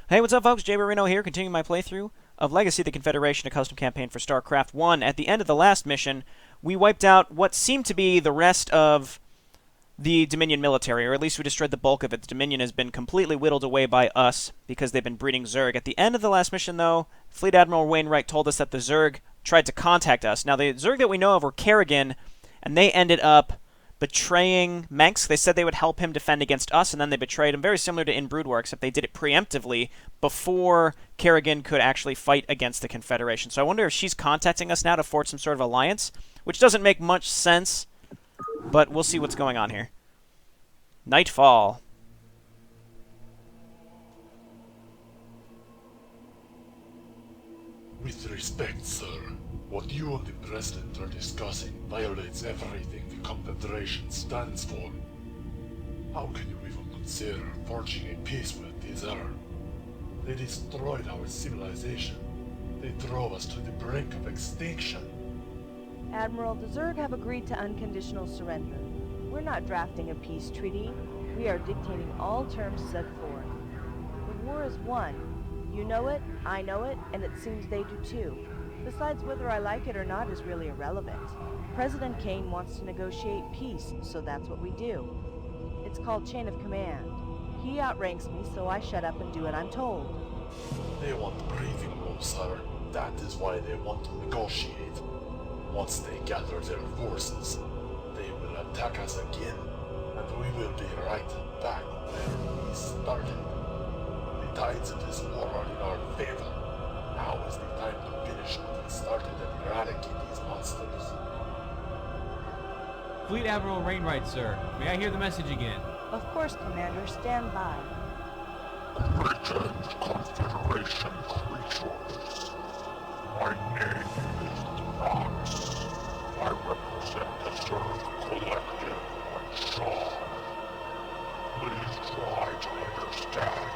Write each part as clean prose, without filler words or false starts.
Hey, what's up, folks? JayborinoPlays here, continuing my playthrough of Legacy of the Confederation, a custom campaign for Starcraft 1. At the end of the last mission, we wiped out what seemed to be the rest of the Dominion military, or at least we destroyed the bulk of it. The Dominion has been completely whittled away by us because they've been breeding Zerg. At the end of the last mission, though, Fleet Admiral Wainwright told us that the Zerg tried to contact us. Now, the Zerg that we know of were Kerrigan, and they ended up betraying Menks. They said they would help him defend against us, and then they betrayed him. Very similar to In Brood War, except they did it preemptively before Kerrigan could actually fight against the Confederation. So I wonder if she's contacting us now to forge some sort of alliance, which doesn't make much sense, but we'll see what's going on here. Nightfall. With respect, sir, what you and the President are discussing violates everything the Confederation stands for. How can you even consider forging a peace with the Zerg? They destroyed our civilization. They drove us to the brink of extinction. Admiral, the Zerg have agreed to unconditional surrender. We're not drafting a peace treaty. We are dictating all terms set forth. The war is won. You know it, I know it, and it seems they do too. Besides, whether I like it or not is really irrelevant. President Kane wants to negotiate peace, so that's what we do. It's called chain of command. He outranks me, so I shut up and do what I'm told. They want breathing room, sir. That is why they want to negotiate. Once they gather their forces, they will attack us again, and we will be right back where we started. The tides of this war are in our favor. Now is the time to finish what we started and eradicate these monsters. Fleet Admiral Wainwright, sir. May I hear the message again? Of course, Commander, stand by. Greetings, Confederation creatures. My name is Rox. I represent the Zerg Collective on Shaw. Please try to understand.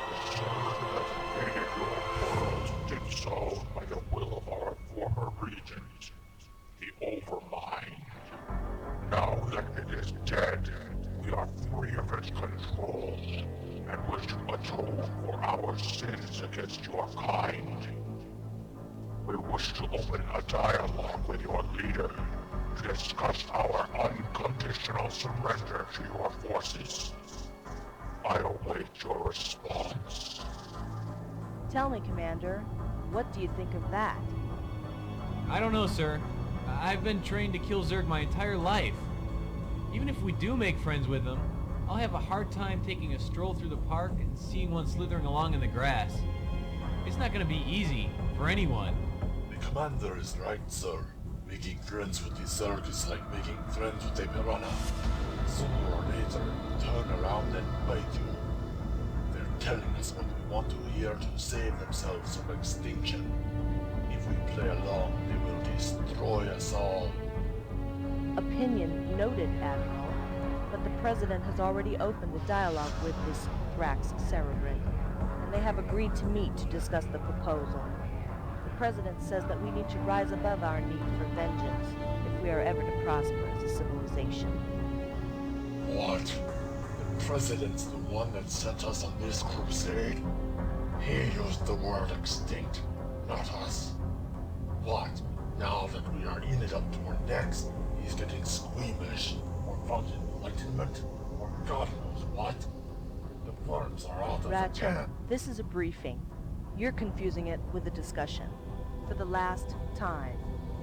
The Zerg that invaded your world did so by the will of our former regent, the Overmind. Now that it is dead, we are free of its control, and wish to atone for our sins against your kind. We wish to open a dialogue with your leader to discuss our unconditional surrender to your forces. I await your response. Tell me, Commander, what do you think of that? I don't know, sir. I've been trained to kill Zerg my entire life. Even if we do make friends with them, I'll have a hard time taking a stroll through the park and seeing one slithering along in the grass. It's not going to be easy for anyone. The commander is right, sir. Making friends with the Zerg is like making friends with a piranha. Sooner or later, turn around and bite you. They're telling us what we want to hear to save themselves from extinction. If we play along, they will destroy us all. Opinion noted, Admiral, but the President has already opened a dialogue with this Thrax Cerebrin, and they have agreed to meet to discuss the proposal. The President says that we need to rise above our need for vengeance if we are ever to prosper as a civilization. What? The President's the one that sent us on this crusade? He used the word extinct, not us. What? Now that we are in it up to our necks, he's getting squeamish, or found enlightenment, or God knows what. The worms are out of the Ratchet, can. this is a briefing. You're confusing it with a discussion. For the last time,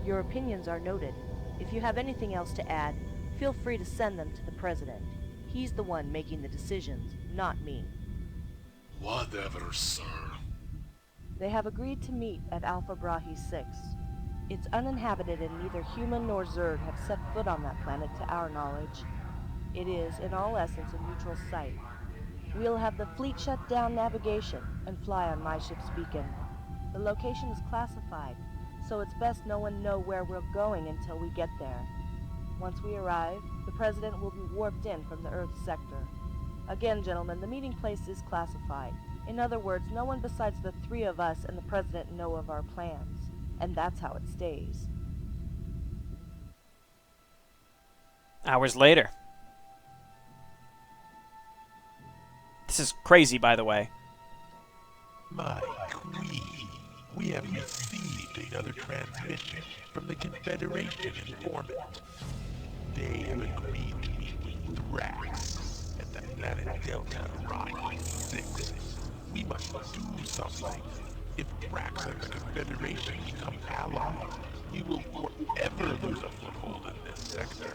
your opinions are noted. If you have anything else to add, feel free to send them to the President. He's the one making the decisions, not me. Whatever, sir. They have agreed to meet at Alpha Brahe 6. It's uninhabited and neither human nor Zerg have set foot on that planet to our knowledge. It is, in all essence, a neutral site. We'll have the fleet shut down navigation and fly on my ship's beacon. The location is classified, so it's best no one know where we're going until we get there. Once we arrive, the President will be warped in from the Earth sector. Again, gentlemen, the meeting place is classified. In other words, no one besides the three of us and the President know of our plans. And that's how it stays. Hours later. This is crazy, by the way. My queen, we have received another transmission from the Confederation informant. They have agreed to meet with Thrax at the planet Delta Rod 6. We must do something. If Thrax and the Confederation become allies, we will forever lose a foothold in this sector.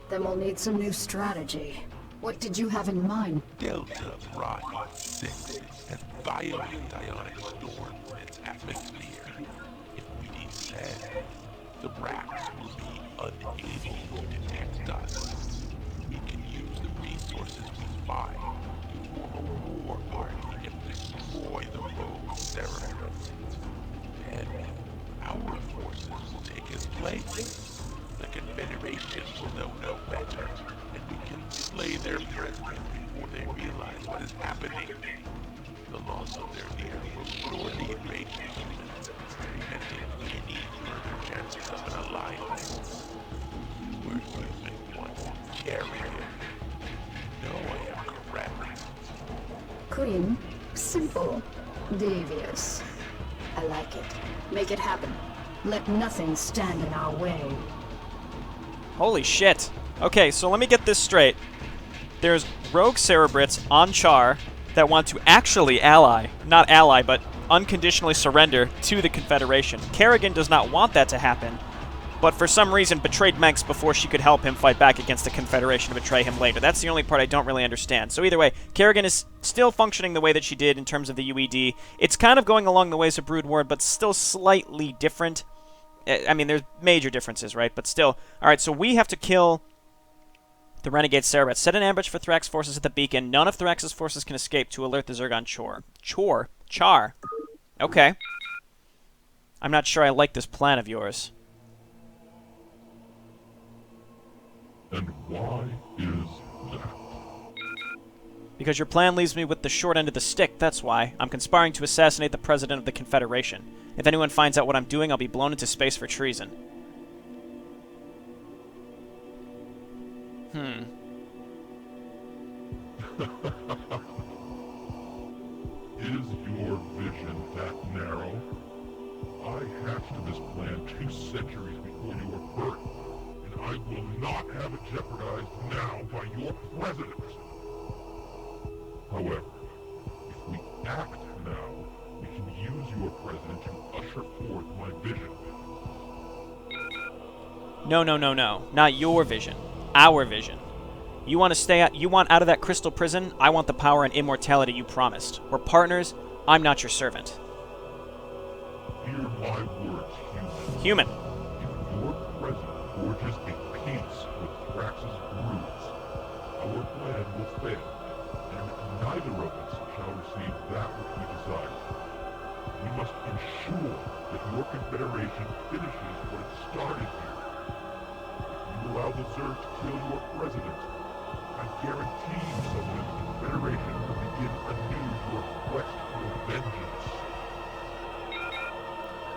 Then we'll need some new strategy. What did you have in mind? Delta Rod 6 has violent ionic storms in its atmosphere. If we descend, the Thrax will be unable to detect us. We can use the resources we find to form a war party and destroy the rogue Cerebrus. Then, our forces will take his place. The Confederation will know no better, and we can slay their president before they realize what is happening. The loss of their leader will surely enrage humans, preventing any further chances of an alliance. You were human once, Carrion. No, I am correct. Queen, simple, devious. I like it. Make it happen. Let nothing stand in our way. Holy shit. Okay, so let me get this straight. There's rogue Cerebrits on Char that want to actually not ally, but unconditionally surrender to the Confederation. Kerrigan does not want that to happen, but for some reason betrayed Menks before she could help him fight back against the Confederation to betray him later. That's the only part I don't really understand. So either way, Kerrigan is still functioning the way that she did in terms of the UED. It's kind of going along the ways of Brood War, but still slightly different. I mean, there's major differences, right? But still. Alright, so we have to kill the renegade Cerebrats. Set an ambush for Thrax forces at the beacon. None of Thrax's forces can escape to alert the Zerg on Char. Okay. I'm not sure I like this plan of yours. And why is that? Because your plan leaves me with the short end of the stick, that's why. I'm conspiring to assassinate the President of the Confederation. If anyone finds out what I'm doing, I'll be blown into space for treason. Is your vision that narrow? I hatched this plan 2 centuries before you were birthed, and I will not have it jeopardized now by your president. However, if we act now, we can use your president to usher forth my vision. No. Not your vision. Our vision. You want to stay out? You want out of that crystal prison? I want the power and immortality you promised. We're partners. I'm not your servant. Hear my words, Human. human. If your president forges a peace with Thrax's broods, our plan will fail, and neither of us shall receive that which we desire. We must ensure that your Confederation finishes what it started here. If you allow the Zerg to kill your president, I guarantee you someone in the Confederation will begin anew your quest for vengeance.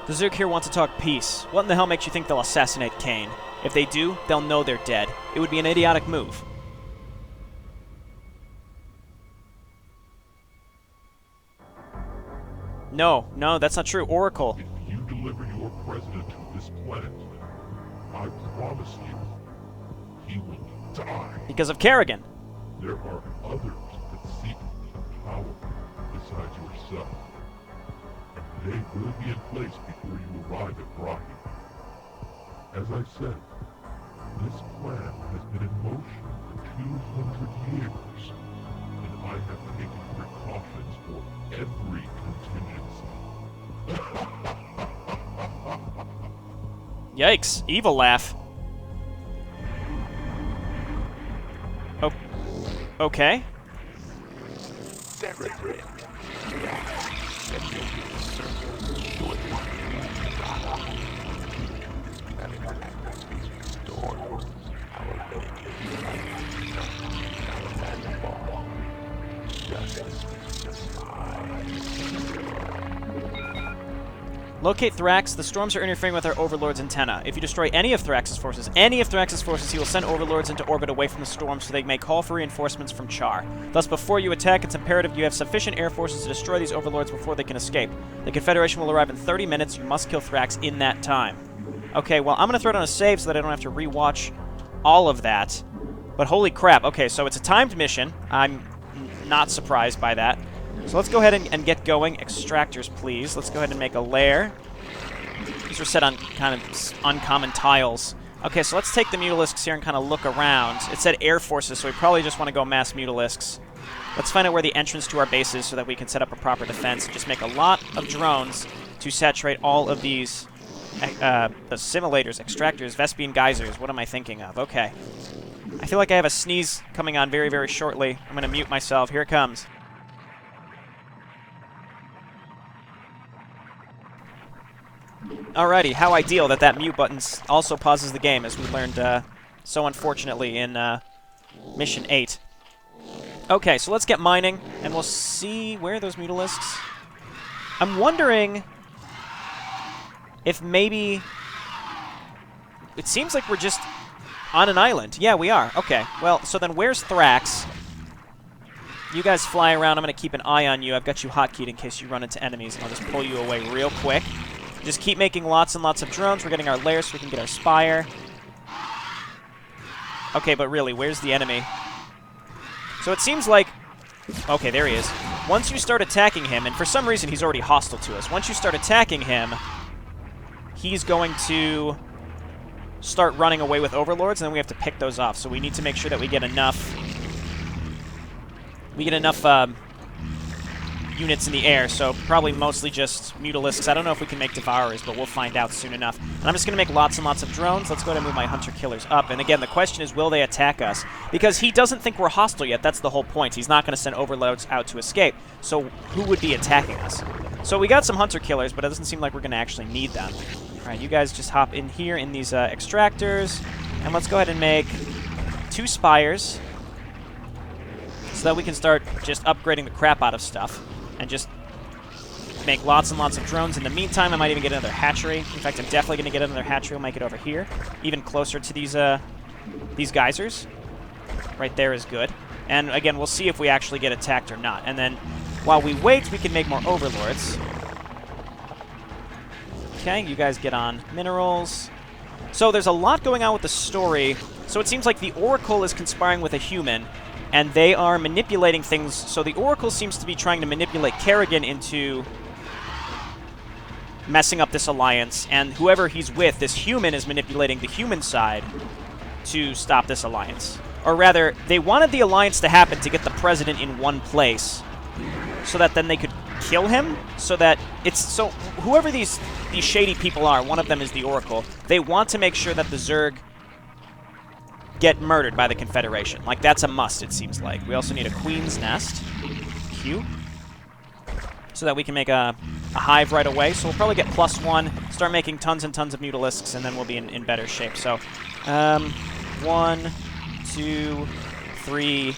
The Zerg here want to talk peace. What in the hell makes you think they'll assassinate Kane? If they do, they'll know they're dead. It would be an idiotic move. No, that's not true. Oracle. If you deliver your president to this planet, I promise you, he will die. Because of Kerrigan. There are others that seek power besides yourself, and they will be in place before you arrive at Brahim. As I said, this plan has been in motion for 200 years, and I have taken precautions for every contingency. Yikes. Evil laugh. Oh. Okay. Locate Thrax. The storms are interfering with our Overlord's antenna. If you destroy any of Thrax's forces, he will send Overlords into orbit away from the storm so they may call for reinforcements from Char. Thus, before you attack, it's imperative you have sufficient air forces to destroy these Overlords before they can escape. The Confederation will arrive in 30 minutes. You must kill Thrax in that time. Okay, well, I'm going to throw down a save so that I don't have to rewatch all of that. But holy crap. Okay, so it's a timed mission. I'm not surprised by that. So let's go ahead and get going. Extractors, please. Let's go ahead and make a lair. These are set on kind of uncommon tiles. Okay, so let's take the Mutalisks here and kind of look around. It said air forces, so we probably just want to go mass Mutalisks. Let's find out where the entrance to our base is so that we can set up a proper defense. Just make a lot of drones to saturate all of these assimilators, extractors, Vespian geysers. What am I thinking of? Okay. I feel like I have a sneeze coming on very, very shortly. I'm going to mute myself. Here it comes. Alrighty, how ideal that that mute button also pauses the game, as we learned so unfortunately in Mission 8. Okay, so let's get mining, and we'll see where are those Mutalisks. I'm wondering if maybe... It seems like we're just on an island. Yeah, we are. Okay, well, so then where's Thrax? You guys fly around. I'm going to keep an eye on you. I've got you hotkeyed in case you run into enemies, and I'll just pull you away real quick. Just keep making lots and lots of drones. We're getting our lair so we can get our spire. Okay, but really, where's the enemy? So it seems like... Okay, there he is. Once you start attacking him, and for some reason he's already hostile to us. Once you start attacking him, he's going to start running away with Overlords, and then we have to pick those off. So we need to make sure that we get enough... units in the air, so probably mostly just Mutalisks. I don't know if we can make Devourers, but we'll find out soon enough. And I'm just going to make lots and lots of drones. Let's go ahead and move my Hunter-Killers up. And again, the question is, will they attack us? Because he doesn't think we're hostile yet. That's the whole point. He's not going to send Overlords out to escape. So who would be attacking us? So we got some Hunter-Killers, but it doesn't seem like we're going to actually need them. All right, you guys just hop in here in these extractors. And let's go ahead and make 2 spires so that we can start just upgrading the crap out of stuff. And just make lots and lots of drones. In the meantime, I might even get another hatchery. In fact, I'm definitely going to get another hatchery. We'll make it over here, even closer to these geysers. Right there is good. And again, we'll see if we actually get attacked or not. And then, while we wait, we can make more Overlords. Okay, you guys get on minerals. So there's a lot going on with the story. So it seems like the Oracle is conspiring with a human, and they are manipulating things. So the Oracle seems to be trying to manipulate Kerrigan into messing up this alliance, and whoever he's with, this human, is manipulating the human side to stop this alliance. Or rather, they wanted the alliance to happen to get the president in one place, so that then they could kill him, so that it's... So whoever these shady people are, one of them is the Oracle, they want to make sure that the Zerg get murdered by the Confederation. Like, that's a must, it seems like. We also need a Queen's Nest. Q. So that we can make a hive right away. So we'll probably get +1, start making tons and tons of Mutalisks, and then we'll be in better shape. So, 1, 2, 3,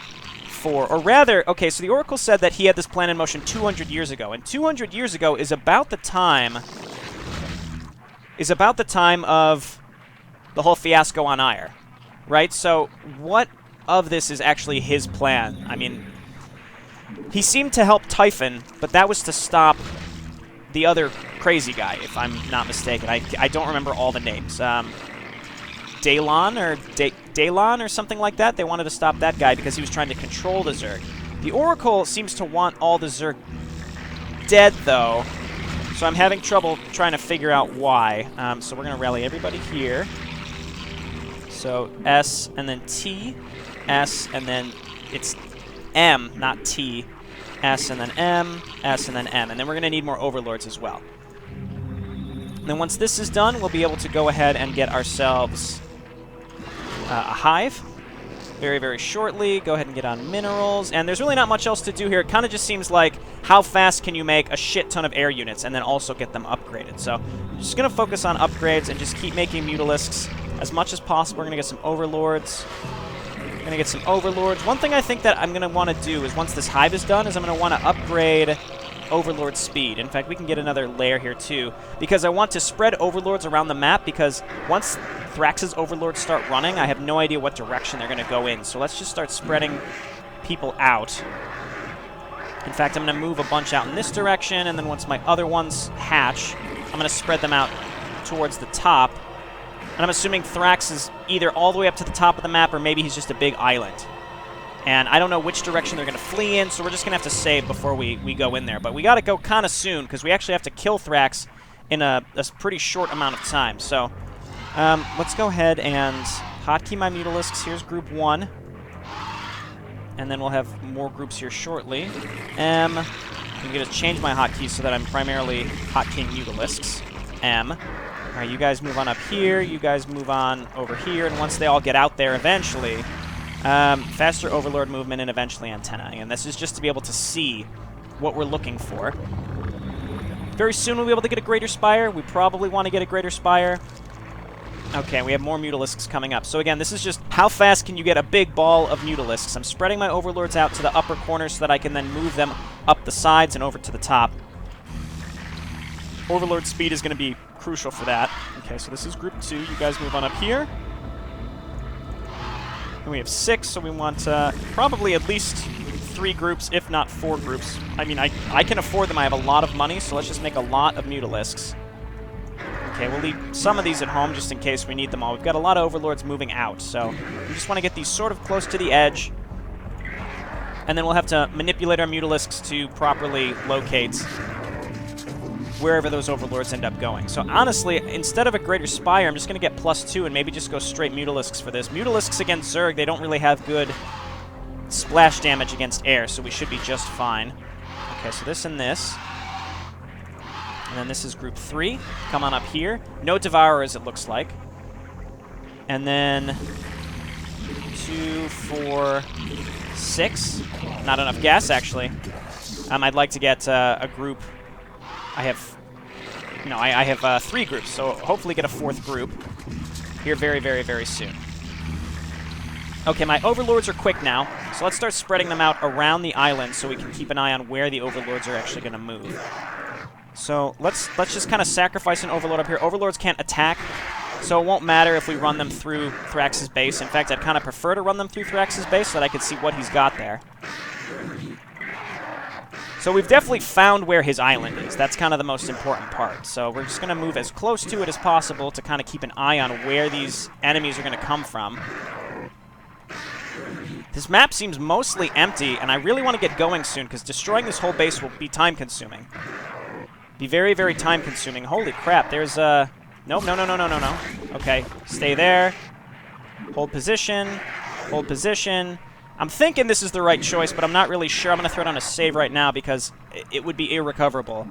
4. Or rather, okay, so the Oracle said that he had this plan in motion 200 years ago. And 200 years ago is about the time... of the whole fiasco on Ire. Right? So, what of this is actually his plan? I mean, he seemed to help Typhon, but that was to stop the other crazy guy, if I'm not mistaken. I don't remember all the names. Daylon or something like that? They wanted to stop that guy because he was trying to control the Zerg. The Oracle seems to want all the Zerg dead, though, so I'm having trouble trying to figure out why. So we're going to rally everybody here. So S and then T, S and then it's M, not T, S and then M, S and then M. And then we're going to need more Overlords as well. And then once this is done, we'll be able to go ahead and get ourselves a hive very, very shortly. Go ahead and get on minerals. And there's really not much else to do here. It kind of just seems like how fast can you make a shit ton of air units and then also get them upgraded. So I'm just going to focus on upgrades and just keep making Mutalisks as much as possible. We're going to get some Overlords. We're going to get some Overlords. One thing I think that I'm going to want to do is once this hive is done is I'm going to want to upgrade Overlord speed. In fact, we can get another layer here too, because I want to spread Overlords around the map, because once Thrax's Overlords start running, I have no idea what direction they're going to go in. So let's just start spreading people out. In fact, I'm going to move a bunch out in this direction, and then once my other ones hatch, I'm going to spread them out towards the top. And I'm assuming Thrax is either all the way up to the top of the map, or maybe he's just a big island. And I don't know which direction they're going to flee in, so we're just going to have to save before we go in there. But we got to go kind of soon, because we actually have to kill Thrax in a pretty short amount of time. So let's go ahead and hotkey my Mutalisks. Here's group 1. And then we'll have more groups here shortly. I'm going to change my hotkeys so that I'm primarily hotkeying Mutalisks. M. All right, you guys move on up here. You guys move on over here. And once they all get out there eventually... faster Overlord movement and eventually antenna. And this is just to be able to see what we're looking for. Very soon we'll be able to get a Greater Spire. We probably want to get a Greater Spire. Okay, we have more Mutalisks coming up. So again, this is just how fast can you get a big ball of Mutalisks. I'm spreading my Overlords out to the upper corner so that I can then move them up the sides and over to the top. Overlord speed is going to be crucial for that. Okay, so this is group 2. You guys move on up here. And we have 6, so we want probably at least 3 groups, if not 4 groups. I mean, I can afford them. I have a lot of money, so let's just make a lot of Mutalisks. Okay, we'll leave some of these at home just in case we need them all. We've got a lot of Overlords moving out, so we just want to get these sort of close to the edge. And then we'll have to manipulate our Mutalisks to properly locate wherever those Overlords end up going. So honestly, instead of a Greater Spire, I'm just going to get +2 and maybe just go straight Mutalisks for this. Mutalisks against Zerg, they don't really have good splash damage against air, so we should be just fine. Okay, so this and this. And then this is group 3. Come on up here. No Devourers, it looks like. And then 2, 4, 6. Not enough gas, actually. I'd like to get a group... I have 3 groups, so hopefully get a 4th group here very, very, very soon. Okay, my Overlords are quick now, so let's start spreading them out around the island so we can keep an eye on where the Overlords are actually going to move. So let's just kind of sacrifice an Overlord up here. Overlords can't attack, so it won't matter if we run them through Thrax's base. In fact, I'd kind of prefer to run them through Thrax's base so that I could see what he's got there. So we've definitely found where his island is. That's kind of the most important part. So we're just going to move as close to it as possible to kind of keep an eye on where these enemies are going to come from. This map seems mostly empty, and I really want to get going soon, because destroying this whole base will be time-consuming. Be very, very time-consuming. Holy crap, there's a... Nope, no. Okay, stay there. Hold position. Hold position. I'm thinking this is the right choice, but I'm not really sure. I'm going to throw down a save right now because it would be irrecoverable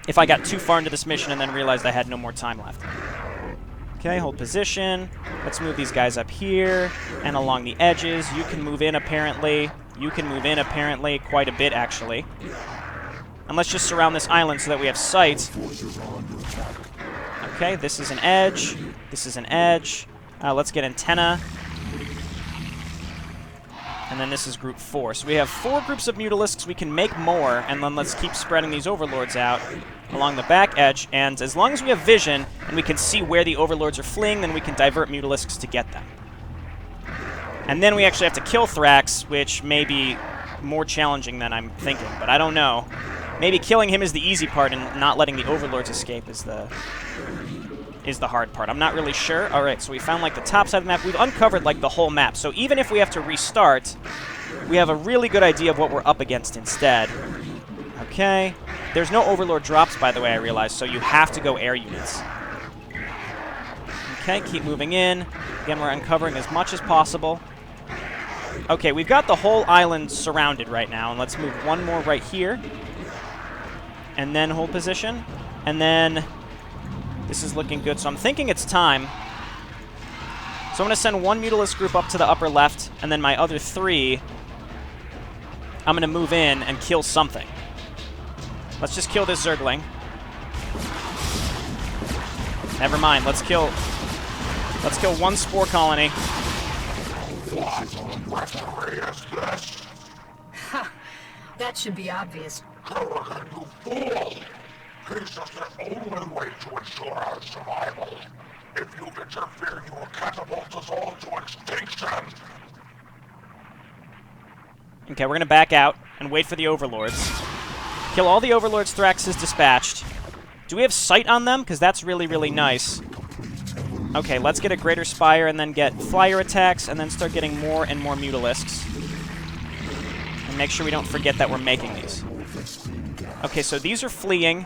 if I got too far into this mission and then realized I had no more time left. Okay, hold position. Let's move these guys up here and along the edges. You can move in, apparently. You can move in, apparently, quite a bit, actually. And let's just surround this island so that we have sight. Okay, this is an edge. This is an edge. Let's get antenna. And then this is group 4. So we have 4 groups of Mutalisks. We can make more, and then let's keep spreading these Overlords out along the back edge. And as long as we have vision and we can see where the Overlords are fleeing, then we can divert Mutalisks to get them. And then we actually have to kill Thrax, which may be more challenging than I'm thinking, but I don't know. Maybe killing him is the easy part, and not letting the Overlords escape is the hard part. I'm not really sure. All right, so we found like the top side of the map. We've uncovered like the whole map. So even if we have to restart, we have a really good idea of what we're up against instead. Okay. There's no Overlord drops, by the way, I realized, so you have to go air units. Okay, keep moving in. Again, we're uncovering as much as possible. Okay, we've got the whole island surrounded right now, and let's move one more right here. And then hold position. And then this is looking good, so I'm thinking it's time. So I'm going to send one Mutalisk group up to the upper left, and then my other 3, I'm going to move in and kill something. Let's just kill this Zergling. Never mind, let's kill one Spore Colony. Ha! That should be obvious. Kerrigan, you fool! Peace is the only way to ensure our survival. If you interfere, you will catapult us all to extinction. Okay, we're gonna back out and wait for the overlords. Kill all the overlords Thrax has dispatched. Do we have sight on them? Because that's really, really nice. Okay, let's get a Greater Spire and then get flyer attacks and then start getting more and more Mutalisks. And make sure we don't forget that we're making these. Okay, so these are fleeing.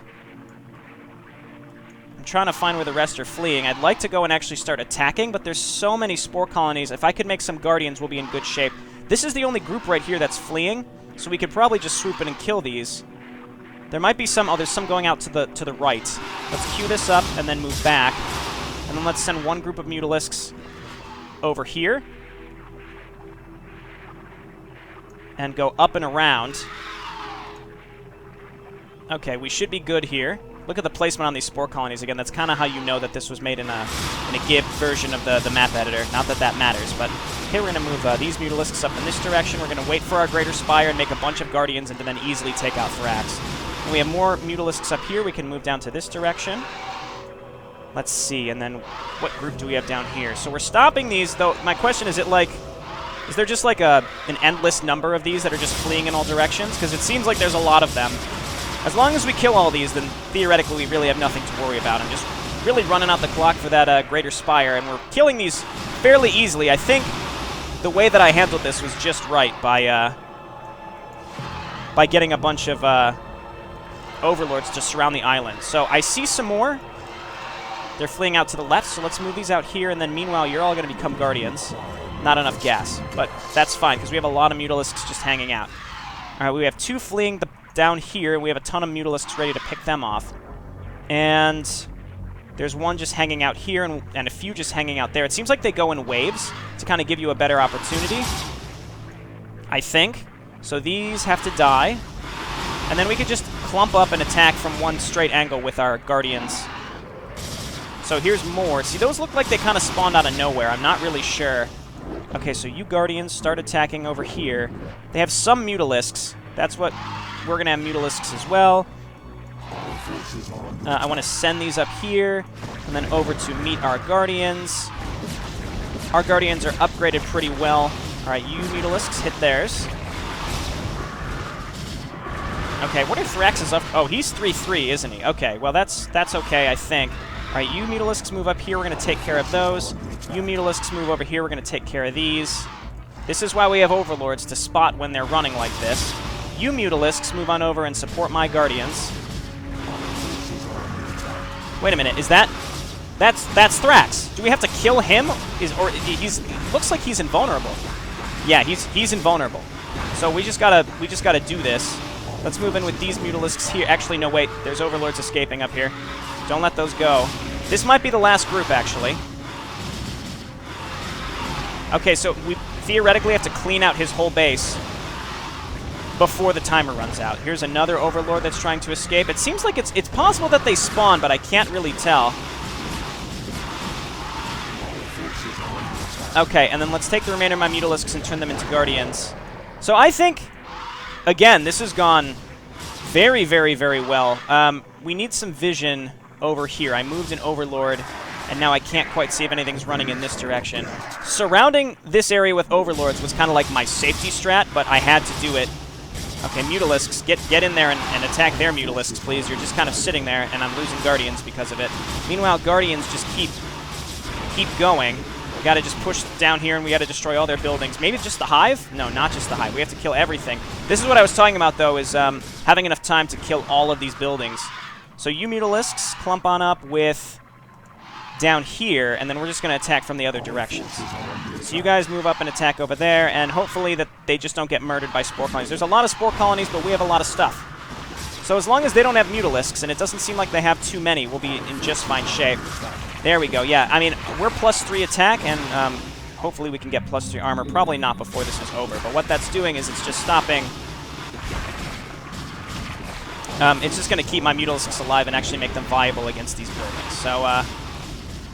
I'm trying to find where the rest are fleeing. I'd like to go and actually start attacking, but there's so many spore colonies. If I could make some Guardians, we'll be in good shape. This is the only group right here that's fleeing, so we could probably just swoop in and kill these. There might be some... Oh, there's some going out to the right. Let's queue this up and then move back. And then let's send one group of Mutalisks over here. And go up and around. Okay, we should be good here. Look at the placement on these spore colonies again. That's kind of how you know that this was made in a GIF version of the map editor. Not that that matters, but... Okay, we're going to move these Mutalisks up in this direction. We're going to wait for our Greater Spire and make a bunch of Guardians and then easily take out Thrax. When we have more Mutalisks up here, we can move down to this direction. Let's see, and then what group do we have down here? So we're stopping these, though. My question is, is there just like an endless number of these that are just fleeing in all directions? Because it seems like there's a lot of them. As long as we kill all these, then theoretically we really have nothing to worry about. I'm just really running out the clock for that Greater Spire, and we're killing these fairly easily. I think the way that I handled this was just right by getting a bunch of overlords to surround the island. So I see some more. They're fleeing out to the left, so let's move these out here, and then meanwhile you're all going to become Guardians. Not enough gas, but that's fine, because we have a lot of Mutalisks just hanging out. Alright, we have two fleeing down here, and we have a ton of Mutalisks ready to pick them off. And there's one just hanging out here, and a few just hanging out there. It seems like they go in waves to kind of give you a better opportunity, I think. So these have to die. And then we could just clump up and attack from one straight angle with our Guardians. So here's more. See, those look like they kind of spawned out of nowhere. I'm not really sure. Okay, so you Guardians start attacking over here. They have some Mutalisks. That's what... We're going to have Mutalisks as well. I want to send these up here, and then over to meet our Guardians. Our Guardians are upgraded pretty well. Alright, you Mutalisks, hit theirs. Okay, what are Thrax's up? Oh, he's 3-3, isn't he? Okay, well, that's okay, I think. Alright, you Mutalisks move up here. We're going to take care of those. You Mutalisks move over here. We're going to take care of these. This is why we have Overlords, to spot when they're running like this. You Mutalisks move on over and support my Guardians. Wait a minute, is that... That's Thrax. Do we have to kill him? Looks like he's invulnerable. Yeah, he's invulnerable. So we just gotta do this. Let's move in with these Mutalisks here. Actually, no, wait. There's Overlords escaping up here. Don't let those go. This might be the last group, actually. Okay, so we theoretically have to clean out his whole base before the timer runs out. Here's another Overlord that's trying to escape. It seems like it's possible that they spawn, but I can't really tell. Okay, and then let's take the remainder of my Mutalisks and turn them into Guardians. So I think, again, this has gone very, very, very well. We need some vision over here. I moved an Overlord, and now I can't quite see if anything's running in this direction. Surrounding this area with Overlords was kind of like my safety strat, but I had to do it. Okay, Mutalisks, get in there and attack their Mutalisks, please. You're just kind of sitting there, and I'm losing Guardians because of it. Meanwhile, Guardians just keep going. We gotta just push down here, and we gotta destroy all their buildings. Maybe just the Hive? No, not just the Hive. We have to kill everything. This is what I was talking about, though, is having enough time to kill all of these buildings. So you Mutalisks clump on up with down here, and then we're just going to attack from the other directions. So you guys move up and attack over there, and hopefully that they just don't get murdered by spore colonies. There's a lot of spore colonies, but we have a lot of stuff. So as long as they don't have Mutalisks, and it doesn't seem like they have too many, we'll be in just fine shape. There we go, yeah. I mean, we're +3 attack, and hopefully we can get +3 armor. Probably not before this is over, but what that's doing is it's just stopping... it's just going to keep my Mutalisks alive and actually make them viable against these buildings. So,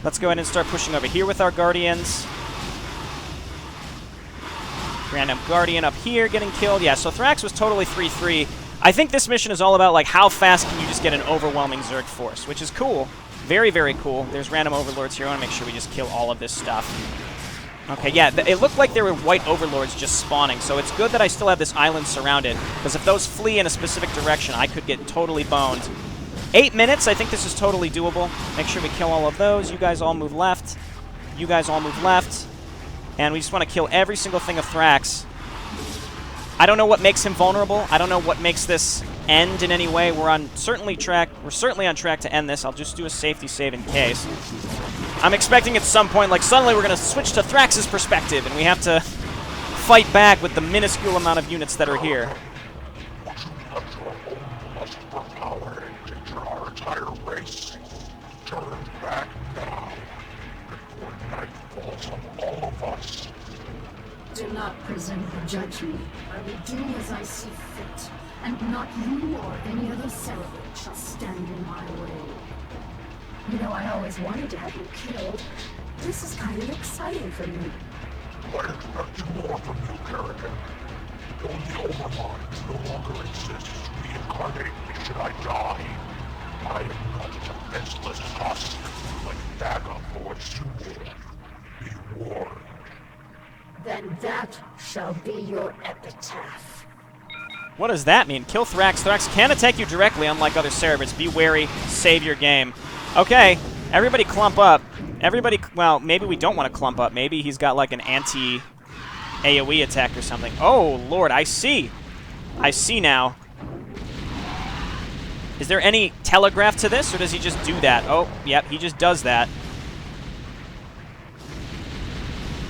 let's go ahead and start pushing over here with our Guardians. Random Guardian up here getting killed. Yeah, so Thrax was totally 3-3. I think this mission is all about, like, how fast can you just get an overwhelming Zerg force, which is cool. Very, very cool. There's random overlords here. I want to make sure we just kill all of this stuff. Okay, yeah, it looked like there were white overlords just spawning, so it's good that I still have this island surrounded, because if those flee in a specific direction, I could get totally boned. 8 minutes, I think this is totally doable. Make sure we kill all of those. You guys all move left. You guys all move left. And we just want to kill every single thing of Thrax. I don't know what makes him vulnerable. I don't know what makes this end in any way. We're certainly on track to end this. I'll just do a safety save in case. I'm expecting at some point, like, suddenly we're going to switch to Thrax's perspective, and we have to fight back with the minuscule amount of units that are here. Power into our entire race. Turn back now. Before night falls on all of us. Do not presume to judge me. I will do as I see fit, and not you or any other Cerebrate shall stand in my way. You know, I always wanted to have you killed. This is kind of exciting for me. I expected more from you, Kerrigan. Though the Overmind no longer exists, reincarnate me should I die. I am not a defenseless husk, like Daga or Zool. Be warned. Then that shall be your epitaph. What does that mean? Kill Thrax. Thrax can attack you directly, unlike other Cerebrates. Be wary. Save your game. Okay, everybody clump up. Everybody, well, maybe we don't want to clump up. Maybe he's got like an anti-AoE attack or something. Oh, Lord, I see. I see now. Is there any telegraph to this, or does he just do that? Oh, yep, he just does that.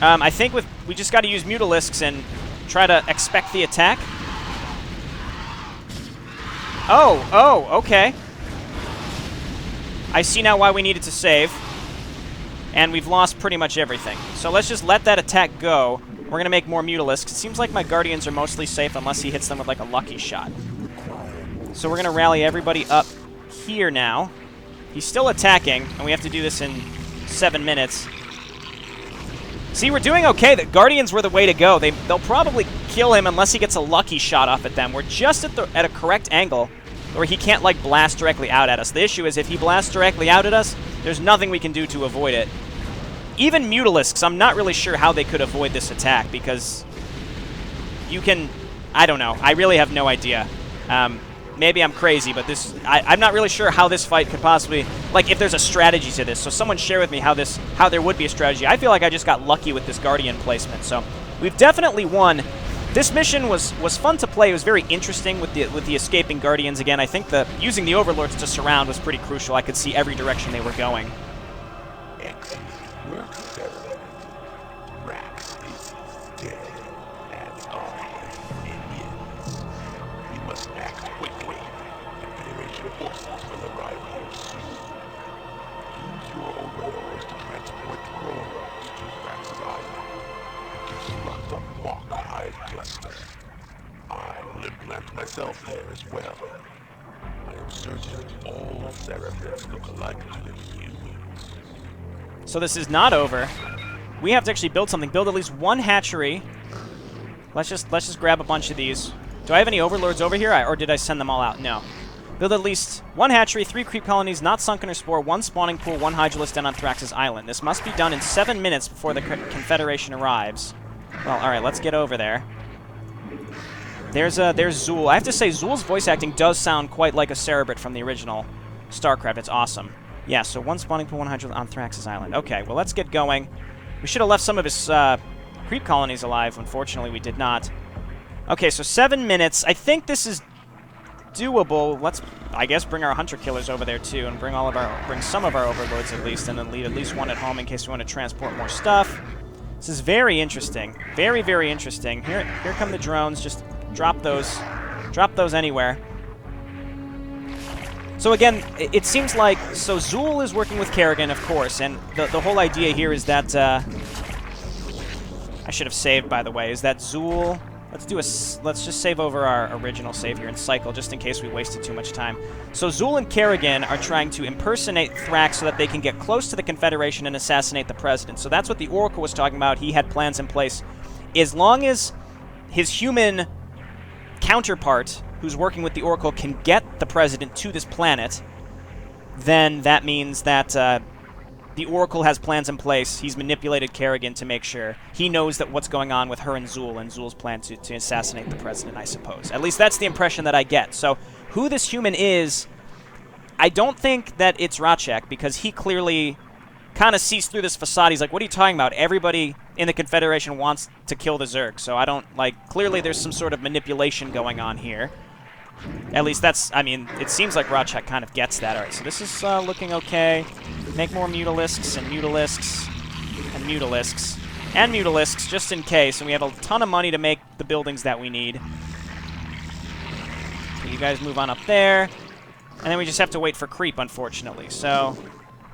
I think we just got to use Mutalisks and try to expect the attack. Oh, okay. I see now why we needed to save. And we've lost pretty much everything. So let's just let that attack go. We're going to make more Mutalisks. It seems like my Guardians are mostly safe unless he hits them with like a lucky shot. So we're going to rally everybody up here now. He's still attacking, and we have to do this in 7 minutes. See, we're doing okay. The Guardians were the way to go. They'll probably kill him unless he gets a lucky shot off at them. We're just at a correct angle where he can't, like, blast directly out at us. The issue is if he blasts directly out at us, there's nothing we can do to avoid it. Even Mutalisks, I'm not really sure how they could avoid this attack because you can... I don't know. I really have no idea. Maybe I'm crazy, but I'm not really sure how this fight could possibly... Like, if there's a strategy to this. So someone share with me how there would be a strategy. I feel like I just got lucky with this Guardian placement. So we've definitely won. This mission was fun to play. It was very interesting with the escaping Guardians. Again, I think using the Overlords to surround was pretty crucial. I could see every direction they were going. Excellent work, Sarah. Rax is dead, and I minions. We must act quickly. Confederation forces will arrive here soon. Use your Overlords to transport drones to Rax's Island and construct a mock hive cluster. I will implant myself there as well. I am certain all Cerebrats look alike to the humans. So this is not over. We have to actually build something. Build at least one hatchery. Let's just grab a bunch of these. Do I have any Overlords over here, or did I send them all out? No. Build at least one hatchery, 3 creep colonies, not sunken or spore, 1 spawning pool, 1 Hydralisk den on Thrax's Island. This must be done in 7 minutes before the Confederation arrives. Well, alright, let's get over there. There's Zool. I have to say, Zool's voice acting does sound quite like a Cerebrate from the original Starcraft. It's awesome. Yeah, so 1 spawning pool, 1 Hydralisk on Thrax's Island. Okay, well, let's get going. We should have left some of his creep colonies alive. Unfortunately, we did not. Okay, so 7 minutes. I think this is doable. Let's, I guess, bring our hunter killers over there too, and bring some of our Overlords at least, and then leave at least one at home in case we want to transport more stuff. This is very interesting. Very, very interesting. Here come the drones. Just drop those. Drop those anywhere. So again, it seems like, so Zool is working with Kerrigan, of course, and the whole idea here is that, I should have saved, by the way, is that Zool, let's just save over our original save here and cycle, just in case we wasted too much time. So Zool and Kerrigan are trying to impersonate Thrax so that they can get close to the Confederation and assassinate the president. So that's what the Oracle was talking about. He had plans in place. As long as his human counterpart, who's working with the Oracle, can get the president to this planet, then that means that the Oracle has plans in place. He's manipulated Kerrigan to make sure. He knows that what's going on with her and Zul's plan to assassinate the president, I suppose. At least that's the impression that I get. So who this human is, I don't think that it's Rachek, because he clearly kind of sees through this facade. He's like, what are you talking about? Everybody in the Confederation wants to kill the Zerg, so I don't, like, clearly there's some sort of manipulation going on here. At least that's, I mean, it seems like Rachek kind of gets that. Alright, so this is looking okay. Make more mutalisks and mutalisks and mutalisks and mutalisks just in case, and we have a ton of money to make the buildings that we need. So you guys move on up there, and then we just have to wait for creep, unfortunately. So,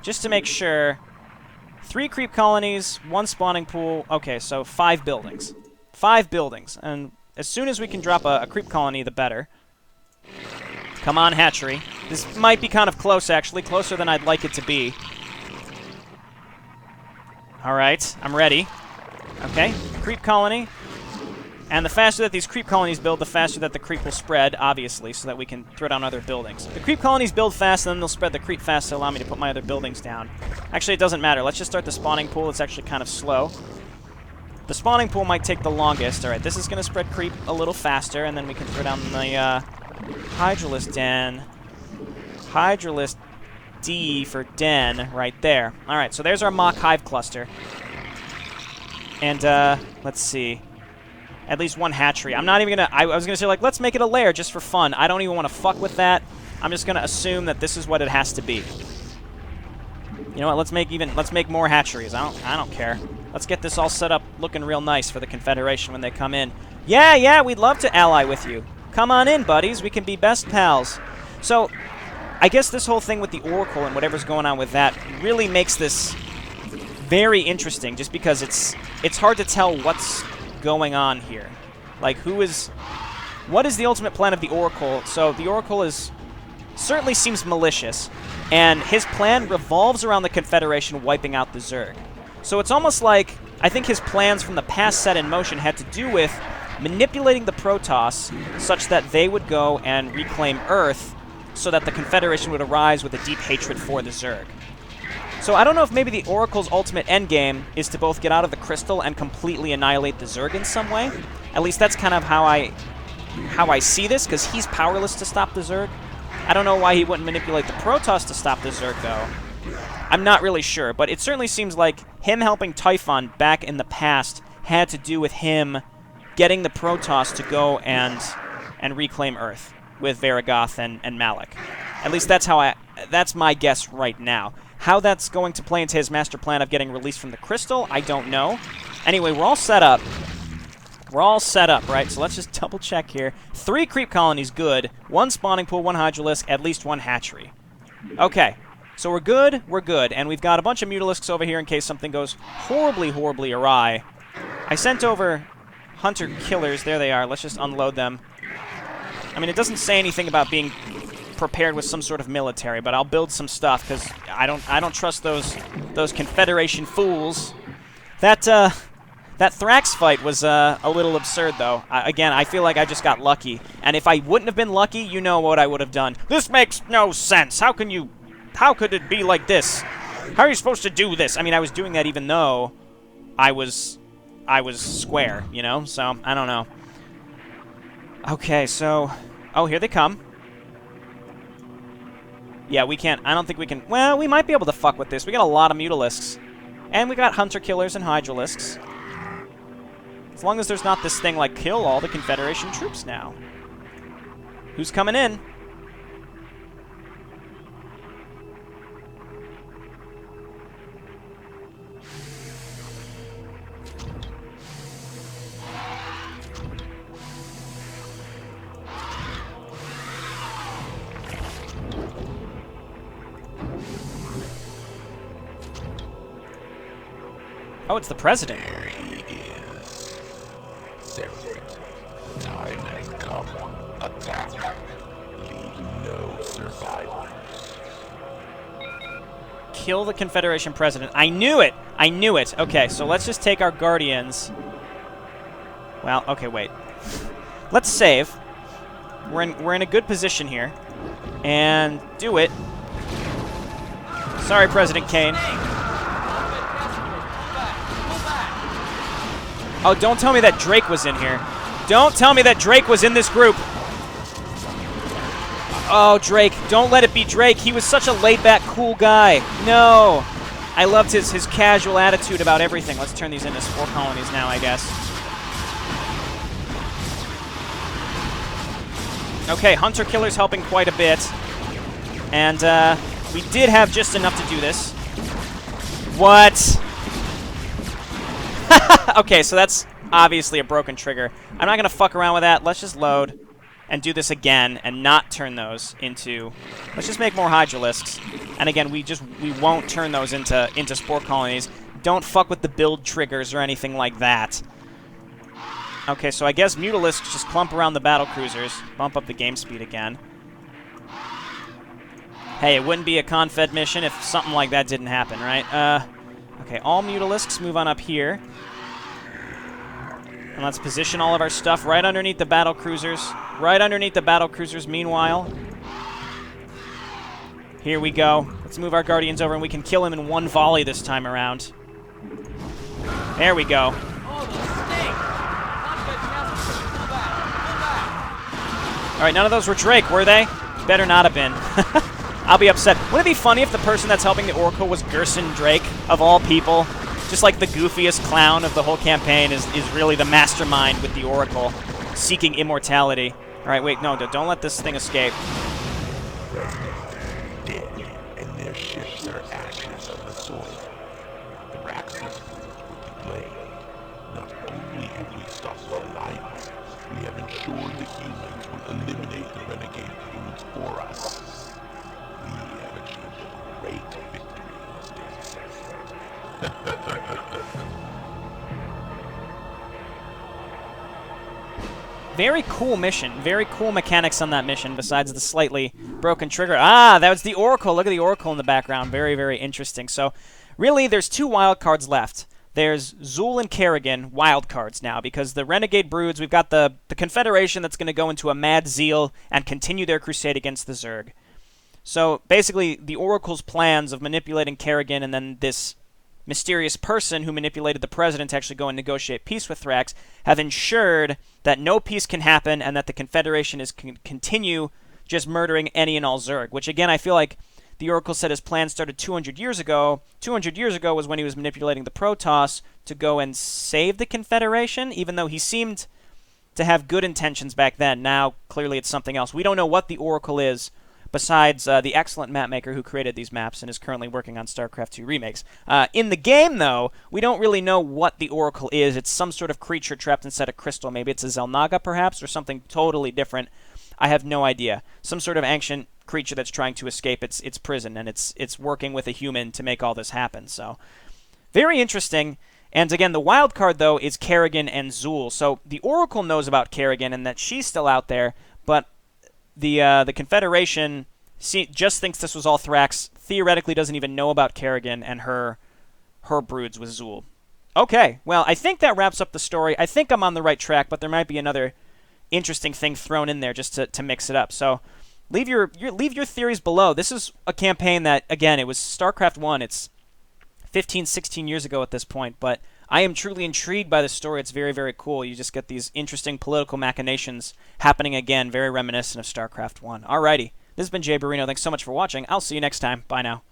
just to make sure, 3 creep colonies, 1 spawning pool. Okay, so 5 buildings. 5 buildings, and as soon as we can drop a creep colony, the better. Come on, hatchery. This might be kind of close, actually. Closer than I'd like it to be. Alright, I'm ready. Okay, creep colony. And the faster that these creep colonies build, the faster that the creep will spread, obviously, so that we can throw down other buildings. The creep colonies build fast, and then they'll spread the creep fast to allow me to put my other buildings down. Actually, it doesn't matter. Let's just start the spawning pool. It's actually kind of slow. The spawning pool might take the longest. Alright, this is going to spread creep a little faster, and then we can throw down the Hydralisk den. Hydralisk D for den right there. Alright, so there's our mock hive cluster. And, let's see. At least 1 hatchery. I'm not even gonna... I was gonna say, like, let's make it a lair just for fun. I don't even want to fuck with that. I'm just gonna assume that this is what it has to be. You know what? Let's make more hatcheries. I don't care. Let's get this all set up looking real nice for the Confederation when they come in. Yeah, we'd love to ally with you. Come on in, buddies. We can be best pals. So, I guess this whole thing with the Oracle and whatever's going on with that really makes this very interesting, just because it's hard to tell what's going on here. Like, what is the ultimate plan of the Oracle? So, the Oracle certainly seems malicious, and his plan revolves around the Confederation wiping out the Zerg. So it's almost like, I think his plans from the past set in motion had to do with manipulating the Protoss such that they would go and reclaim Earth so that the Confederation would arise with a deep hatred for the Zerg. So I don't know if maybe the Oracle's ultimate endgame is to both get out of the crystal and completely annihilate the Zerg in some way. At least that's kind of how I see this, because he's powerless to stop the Zerg. I don't know why he wouldn't manipulate the Protoss to stop the Zerg, though. I'm not really sure, but it certainly seems like him helping Typhon back in the past had to do with him getting the Protoss to go and reclaim Earth with Varragoth and Malak. At least that's my guess right now. How that's going to play into his master plan of getting released from the crystal, I don't know. Anyway, we're all set up. We're all set up, right? So let's just double check here. 3 creep colonies, good. 1 spawning pool, 1 hydralisk, at least 1 hatchery. Okay, so we're good, and we've got a bunch of mutalisks over here in case something goes horribly, horribly awry. I sent over hunter killers. There they are. Let's just unload them. I mean, it doesn't say anything about being prepared with some sort of military, but I'll build some stuff because I don't trust those Confederation fools. That Thrax fight was a little absurd, though. Again, I feel like I just got lucky, and if I wouldn't have been lucky, you know what I would have done. This makes no sense. How could it be like this? How are you supposed to do this? I mean, I was doing that even though I was square, you know? So, I don't know. Okay, so... Oh, here they come. Yeah, we can't... I don't think we can... Well, we might be able to fuck with this. We got a lot of mutalisks. And we got hunter killers and hydralisks. As long as there's not this thing like kill all the Confederation troops now. Who's coming in? Oh, it's the president. There he is. Separate. Time has come. Attack. Leave no survivors. Kill the Confederation president. I knew it! I knew it! Okay, so let's just take our Guardians. Well, okay, wait. Let's save. We're in a good position here. And do it. Sorry, President Kane. Oh, don't tell me that Drake was in here. Don't tell me that Drake was in this group. Oh, Drake. Don't let it be Drake. He was such a laid-back, cool guy. No. I loved his casual attitude about everything. Let's turn these into spore colonies now, I guess. Okay, Hunter Killer's helping quite a bit. And we did have just enough to do this. What? Okay, so that's obviously a broken trigger. I'm not going to fuck around with that. Let's just load and do this again and not turn those into... Let's just make more Hydralisks. And again, we won't turn those into spore colonies. Don't fuck with the build triggers or anything like that. Okay, so I guess Mutalisks just clump around the battle cruisers. Bump up the game speed again. Hey, it wouldn't be a Confed mission if something like that didn't happen, right? Okay, all Mutalisks move on up here. And let's position all of our stuff right underneath the battle cruisers. Right underneath the battle cruisers, meanwhile. Here we go. Let's move our Guardians over, and we can kill him in one volley this time around. There we go. Alright, none of those were Drake, were they? Better not have been. I'll be upset. Wouldn't it be funny if the person that's helping the Oracle was Gerson Drake, of all people? Just like the goofiest clown of the whole campaign is really the mastermind with the Oracle, seeking immortality. Alright, wait, no, don't let this thing escape. Dead, and their ships are ashes on the soil. The Raxus will be blamed. Not only have we stopped the alliance, we have ensured the humans will eliminate the renegade broods for us. We have achieved a great victory this day. Very cool mission. Very cool mechanics on that mission, besides the slightly broken trigger. Ah, that was the Oracle. Look at the Oracle in the background. Very, very interesting. So, really, there's two wild cards left. There's Zool and Kerrigan, wild cards now, because the Renegade Broods, we've got the Confederation that's going to go into a mad zeal and continue their crusade against the Zerg. So, basically, the Oracle's plans of manipulating Kerrigan and then this mysterious person who manipulated the president to actually go and negotiate peace with Thrax have ensured that no peace can happen and that the Confederation is continue just murdering any and all Zerg, which again I feel like the Oracle said his plan started 200 years ago. 200 years ago was when he was manipulating the Protoss to go and save the Confederation, even though he seemed to have good intentions back then. Now, clearly it's something else. We don't know what the Oracle is, besides the excellent mapmaker who created these maps and is currently working on Starcraft 2 remakes. In the game, though, we don't really know what the Oracle is. It's some sort of creature trapped inside a crystal. Maybe it's a Zelnaga, perhaps, or something totally different. I have no idea. Some sort of ancient creature that's trying to escape its prison, and it's working with a human to make all this happen. So, very interesting. And again, the wild card, though, is Kerrigan and Zool. So, the Oracle knows about Kerrigan and that she's still out there, but the Confederation just thinks this was all Thrax, theoretically doesn't even know about Kerrigan and her broods with Zool. Okay, well, I think that wraps up the story. I think I'm on the right track, but there might be another interesting thing thrown in there just to mix it up. So leave your theories below. This is a campaign that, again, it was StarCraft 1. It's 15, 16 years ago at this point, but I am truly intrigued by the story. It's very, very cool. You just get these interesting political machinations happening again, very reminiscent of StarCraft 1. Alrighty, this has been Jay Borino. Thanks so much for watching. I'll see you next time. Bye now.